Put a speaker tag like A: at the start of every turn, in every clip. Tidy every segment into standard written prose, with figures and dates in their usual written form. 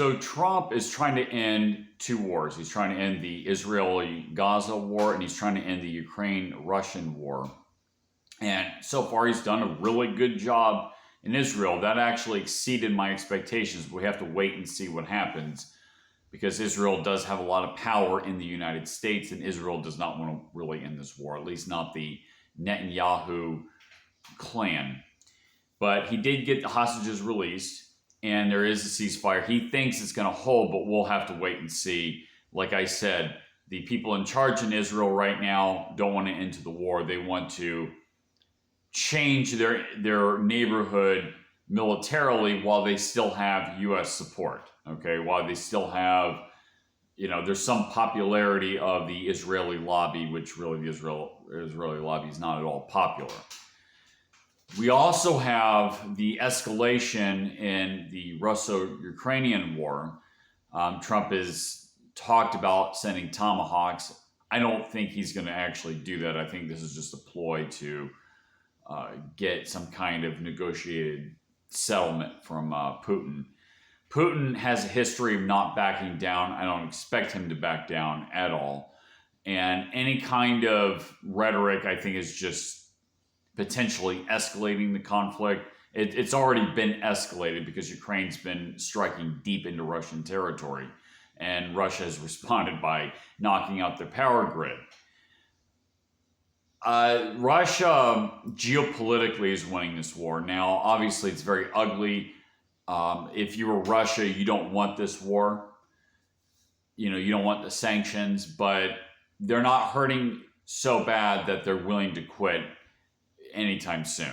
A: So Trump is trying to end two wars. He's trying to end the Israeli-Gaza war, and he's trying to end the Ukraine-Russian war. And so far, he's done a really good job in Israel. That actually exceeded my expectations. We have to wait and see what happens, because Israel does have a lot of power in the United States, and Israel does not want to really end this war, at least not the Netanyahu clan. But he did get the hostages released, and there is a ceasefire. He thinks it's going to hold, but we'll have to wait and see. Like I said, the people in charge in Israel right now don't want to end the war. They want to change their neighborhood militarily while they still have U.S. support. Okay, while they still have, there's some popularity of the Israeli lobby, which really the Israeli lobby is not at all popular. We also have the escalation in the Russo-Ukrainian war. Trump has talked about sending Tomahawks. I don't think he's going to actually do that. I think this is just a ploy to get some kind of negotiated settlement from Putin. Putin has a history of not backing down. I don't expect him to back down at all. And any kind of rhetoric, I think, is just potentially escalating the conflict. It's already been escalated because Ukraine's been striking deep into Russian territory, and Russia has responded by knocking out their power grid. Russia geopolitically is winning this war. Now, obviously, it's very ugly. If you were Russia, you don't want this war. You don't want the sanctions, but they're not hurting so bad that they're willing to quit anytime soon.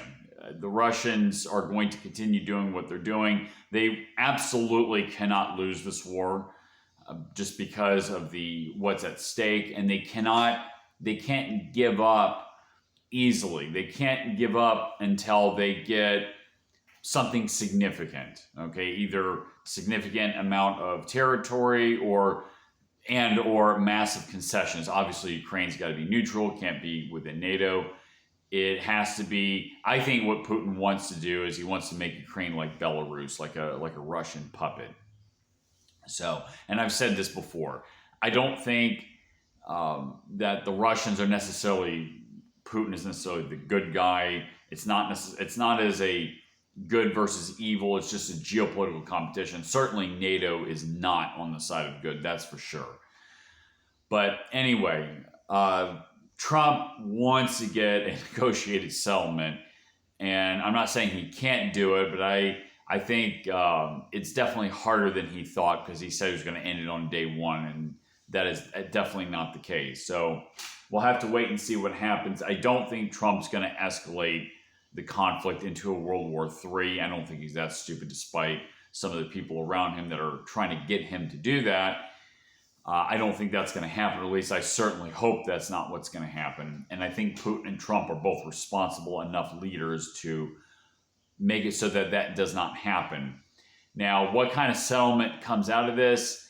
A: The Russians are going to continue doing what they're doing. They absolutely cannot lose this war just because of what's at stake, and they can't give up easily. They can't give up until they get something significant. Okay, either significant amount of territory or massive concessions. Obviously, Ukraine's got to be neutral, can't be within NATO. It has to be, I think what Putin wants to do is he wants to make Ukraine like Belarus, like a Russian puppet. So, and I've said this before, I don't think that the Russians are necessarily, Putin is necessarily the good guy. It's not as a good versus evil. It's just a geopolitical competition. Certainly NATO is not on the side of good, that's for sure. But anyway, Trump wants to get a negotiated settlement, and I'm not saying he can't do it, but I think it's definitely harder than he thought, because he said he was going to end it on day one, and that is definitely not the case. So we'll have to wait and see what happens. I don't think Trump's going to escalate the conflict into a World War III. I don't think he's that stupid, despite some of the people around him that are trying to get him to do that. I don't think that's going to happen, or at least I certainly hope that's not what's going to happen. And I think Putin and Trump are both responsible enough leaders to make it so that that does not happen. Now, what kind of settlement comes out of this?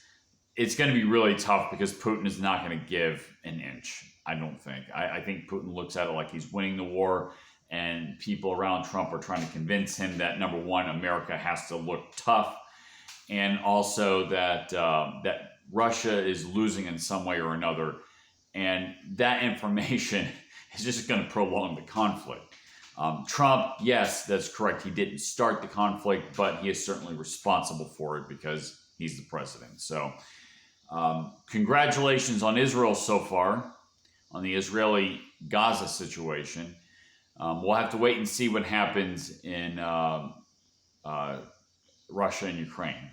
A: It's going to be really tough, because Putin is not going to give an inch, I don't think. I think Putin looks at it like he's winning the war, and people around Trump are trying to convince him that, number one, America has to look tough, and also that Russia is losing in some way or another, and that information is just going to prolong the conflict. Trump, yes, that's correct. He didn't start the conflict, but he is certainly responsible for it because he's the president. So congratulations on Israel so far, on the Israeli-Gaza situation. We'll have to wait and see what happens in Russia and Ukraine.